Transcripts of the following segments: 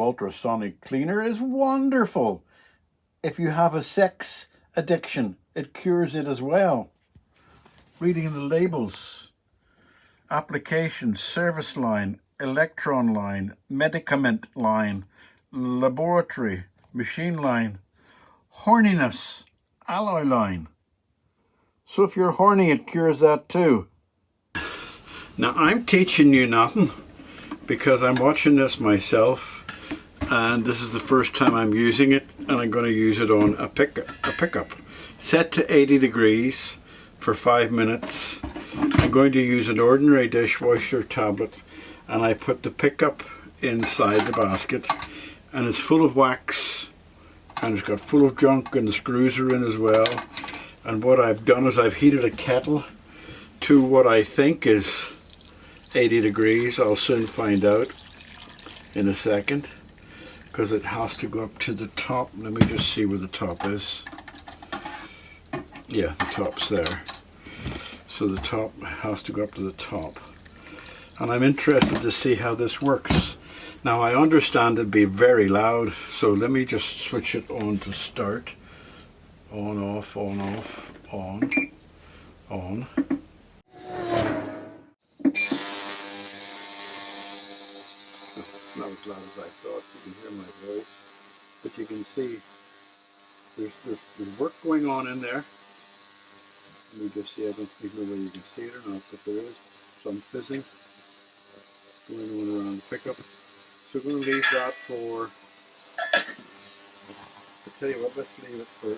ultrasonic cleaner is wonderful. If you have a sex addiction, it cures it as well. Reading the labels: application, service line, electron line, medicament line, laboratory, machine line, horniness, alloy line. So if you're horny, it cures that too. Now I'm teaching you nothing because I'm watching this myself, and this is the first time I'm using it, and I'm going to use it on a pickup. Set to 80 degrees for 5 minutes. I'm going to use an ordinary dishwasher tablet, and I put the pickup inside the basket, and it's full of wax, and it's got full of junk, and the screws are in as well. And what I've done is I've heated a kettle to what I think is 80 degrees. I'll soon find out in a second, because it has to go up to the top. Let me just see where the top is. Yeah, the top's there. So the top has to go up to the top. And I'm interested to see how this works. Now I understand it'd be very loud, so let me just switch it on to start. On, off, on, off, on, on. Not as loud as I thought. You can hear my voice, but you can see there's work going on in there. Let me just see. I don't think whether you can see it or not, but there is some fizzing going on around the pickup. So we're going to leave that for. I'll tell you what. Let's leave it for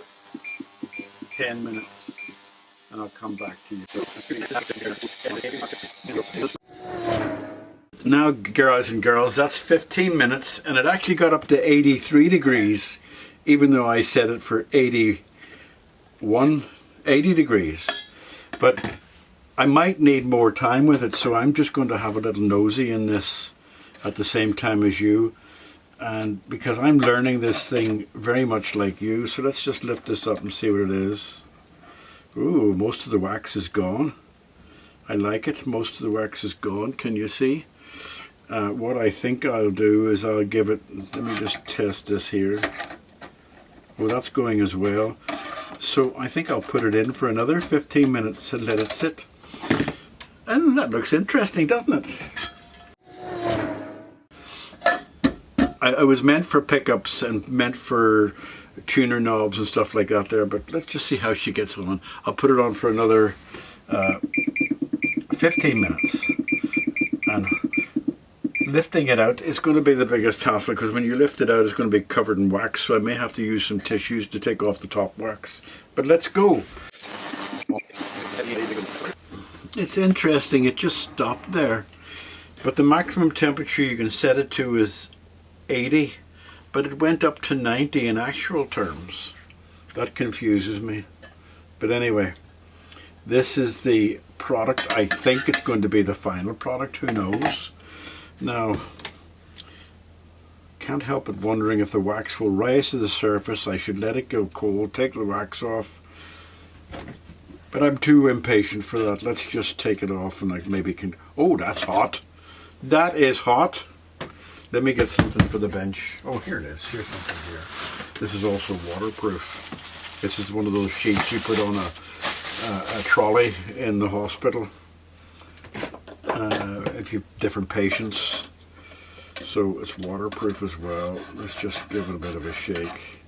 10 minutes, and I'll come back to you. Now, guys and girls, that's 15 minutes, and it actually got up to 83 degrees, even though I set it for 80 degrees. But I might need more time with it, so I'm just going to have a little nosy in this at the same time as you. And because I'm learning this thing very much like you, so let's just lift this up and see what it is. Ooh, most of the wax is gone. I like it. Most of the wax is gone. Can you see? What I think I'll do is I'll give it, let me just test this here. Well, that's going as well. So I think I'll put it in for another 15 minutes and let it sit. And that looks interesting, doesn't it? I was meant for pickups and meant for tuner knobs and stuff like that there, but let's just see how she gets on. I'll put it on for another 15 minutes. And lifting it out is going to be the biggest hassle, because when you lift it out it's going to be covered in wax, so I may have to use some tissues to take off the top wax. But let's go. It's interesting, it just stopped there. But the maximum temperature you can set it to is 80, but it went up to 90 in actual terms. That confuses me. But anyway, this is the product. I think it's going to be the final product, who knows. Now, can't help but wondering if the wax will rise to the surface. I should let it go cold, take the wax off, but I'm too impatient for that. Let's just take it off, and I maybe can. Oh, that's hot. That is hot. Let me get something for the bench. Oh, here it is. Here's something here. This is also waterproof. This is one of those sheets you put on a trolley in the hospital if you have different patients. So it's waterproof as well. Let's just give it a bit of a shake.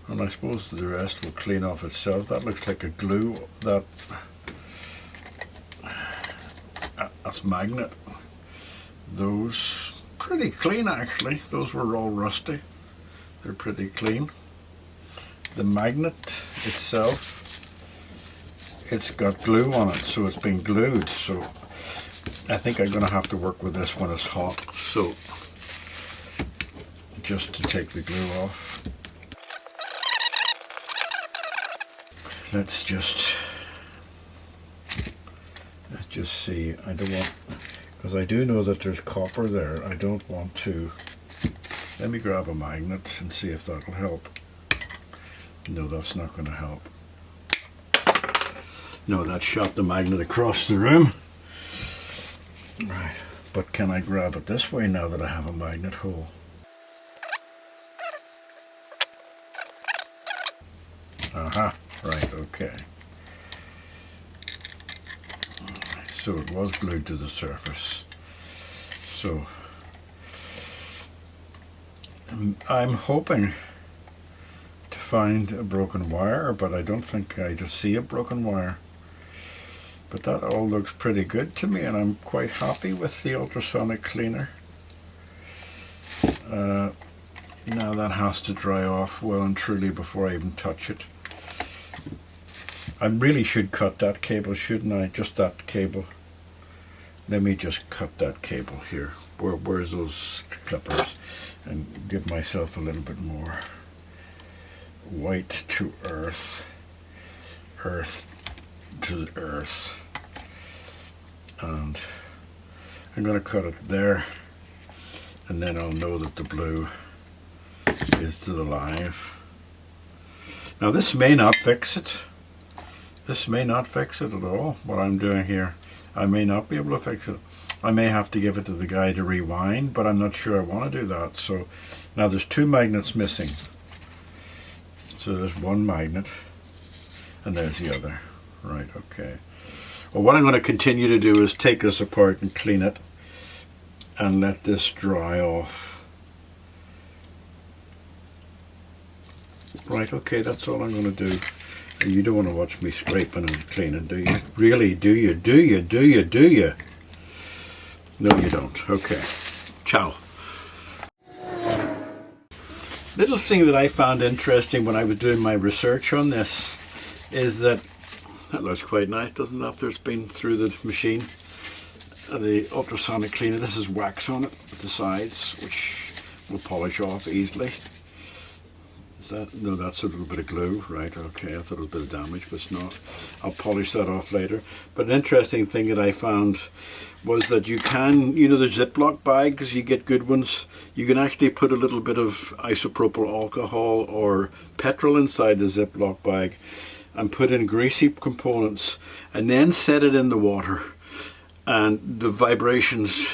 And I suppose the rest will clean off itself. That looks like a glue. That's magnet. Those pretty clean actually. Those were all rusty. They're pretty clean. The magnet itself, it's got glue on it, so it's been glued. So I think I'm going to have to work with this when it's hot. So just to take the glue off. Let's just see. I don't want, because I do know that there's copper there. I don't want to. Let me grab a magnet and see if that'll help. No, that's not going to help. No, that shot the magnet across the room. Right, but can I grab it this way now that I have a magnet hole? Aha, right, okay. So it was glued to the surface. So I'm hoping to find a broken wire, but I don't think I just see a broken wire. But that all looks pretty good to me, and I'm quite happy with the ultrasonic cleaner. Now that has to dry off well and truly before I even touch it. I really should cut that cable, shouldn't I? Just that cable. Let me just cut that cable here. Where's those clippers? And give myself a little bit more. White to earth. Earth to the earth. And I'm going to cut it there. And then I'll know that the blue is to the live. Now this may not fix it. This may not fix it at all, what I'm doing here. I may not be able to fix it. I may have to give it to the guy to rewind, but I'm not sure I want to do that. So now there's two magnets missing. So there's one magnet, and there's the other. Right, okay. Well, what I'm going to continue to do is take this apart and clean it, and let this dry off. Right, okay, that's all I'm going to do. You don't want to watch me scraping and cleaning, do you? Really, do you? Do you? Do you? Do you? No, you don't. Okay. Ciao. Little thing that I found interesting when I was doing my research on this is that looks quite nice, doesn't it, after it's been through the machine. The ultrasonic cleaner, this is wax on it at the sides, which will polish off easily. Is that? No, that's a little bit of glue, right? Okay, I thought it was a bit of damage, but it's not. I'll polish that off later. But an interesting thing that I found was that you can, you know, the Ziploc bags, you get good ones. You can actually put a little bit of isopropyl alcohol or petrol inside the Ziploc bag and put in greasy components and then set it in the water, and the vibrations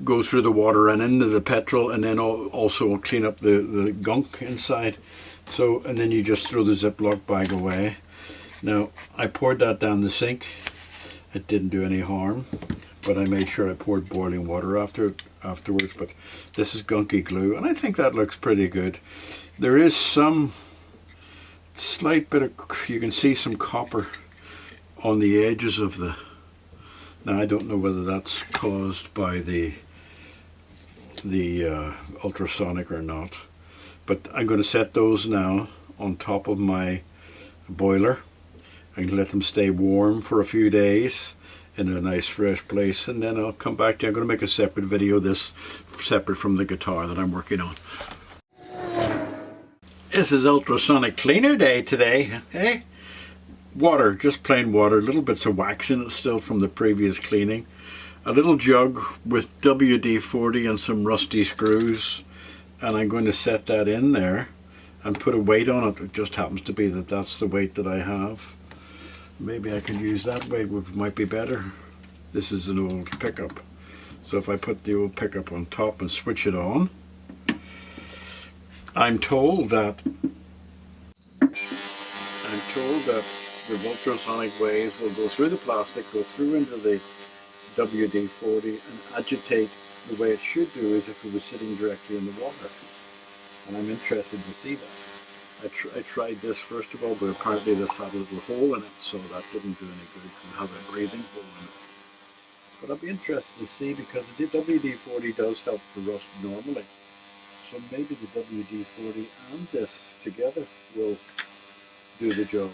go through the water and into the petrol, and then also clean up the gunk inside. So, and then you just throw the Ziploc bag away. Now, I poured that down the sink. It didn't do any harm, but I made sure I poured boiling water afterwards. But this is gunky glue, and I think that looks pretty good. There is some slight bit of, you can see some copper on the edges of the, now I don't know whether that's caused by the ultrasonic or not, but I'm going to set those now on top of my boiler and let them stay warm for a few days in a nice fresh place, and then I'll come back to you. I'm going to make a separate video of this, separate from the guitar that I'm working on. This is ultrasonic cleaner day today, eh? Water, just plain water, little bits of wax in it still from the previous cleaning. A little jug with WD-40 and some rusty screws, and I'm going to set that in there and put a weight on it. It just happens to be that that's the weight that I have. Maybe I can use that weight, which might be better. This is an old pickup, so if I put the old pickup on top and switch it on, I'm told that the ultrasonic waves will go through the plastic, go through into the WD-40 and agitate the way it should do as if it was sitting directly in the water. And I'm interested to see that. I tried this first of all, but apparently this had a little hole in it, so that didn't do any good. It had a breathing hole in it. But I'd be interested to see, because the WD-40 does help the rust normally. So maybe the WD-40 and this together will do the job.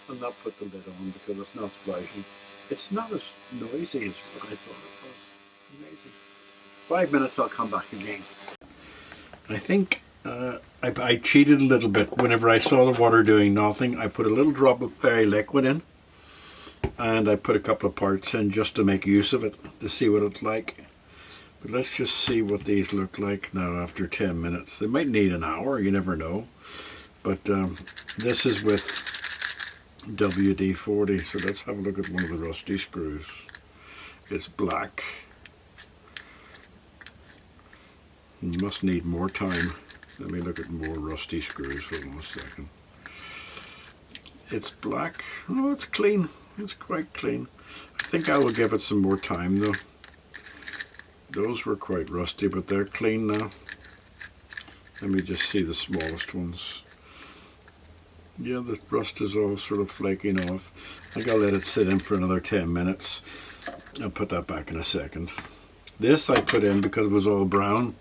I'll not put the lid on because it's not splashing. It's not as noisy as what I thought it was. Amazing. 5 minutes, I'll come back again. I think I cheated a little bit. Whenever I saw the water doing nothing, I put a little drop of fairy liquid in, and I put a couple of parts in just to make use of it, to see what it's like. But let's just see what these look like now after 10 minutes. They might need an hour, you never know. But this is with WD-40. So let's have a look at one of the rusty screws. It's black. Must need more time. Let me look at more rusty screws. Hold on a second. It's black. Oh, it's clean. It's quite clean. I think I will give it some more time though. Those were quite rusty, but they're clean now. Let me just see the smallest ones. Yeah, the rust is all sort of flaking off. I think I'll let it sit in for another 10 minutes. I'll put that back in a second. This I put in because it was all brown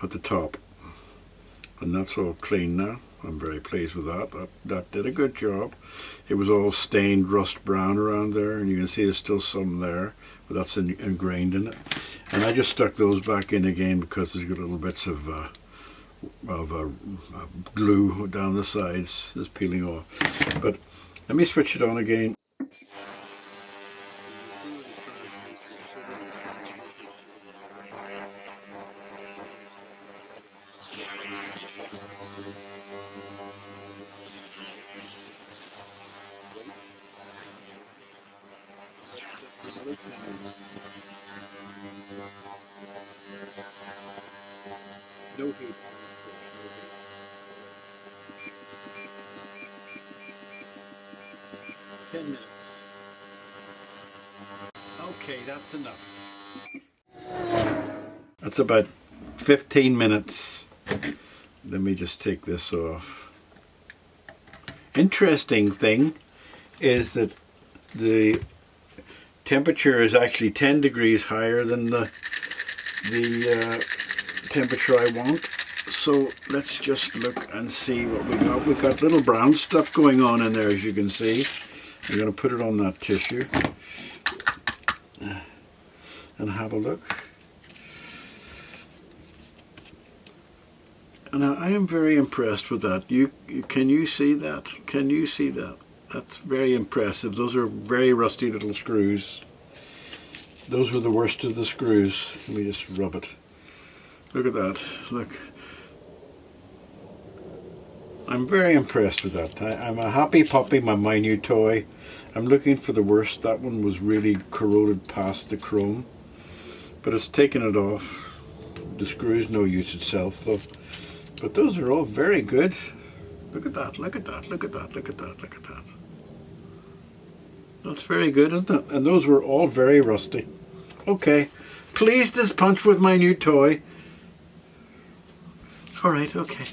at the top. And that's all clean now. I'm very pleased with that. That did a good job. It was all stained rust brown around there, and you can see there's still some there, but that's ingrained in it. And I just stuck those back in again because there's got little bits of glue down the sides is peeling off. But let me switch it on again. No heat. 10 minutes. Okay, that's enough. That's about 15 minutes. Let me just take this off. Interesting thing is that the temperature is actually 10 degrees higher than the temperature I want. So let's just look and see what we got. We've got little brown stuff going on in there, as you can see. I'm going to put it on that tissue and have a look. And I am very impressed with that. Can you see that? Can you see that? That's very impressive. Those are very rusty little screws. Those were the worst of the screws. Let me just rub it. Look at that. Look. I'm very impressed with that. I'm a happy puppy, my new toy. I'm looking for the worst. That one was really corroded past the chrome. But it's taken it off. The screw's no use itself though. But those are all very good. Look at that, look at that, look at that, look at that, look at that. That's very good, isn't it? And those were all very rusty. Okay. Pleased as punch with my new toy. Alright, okay.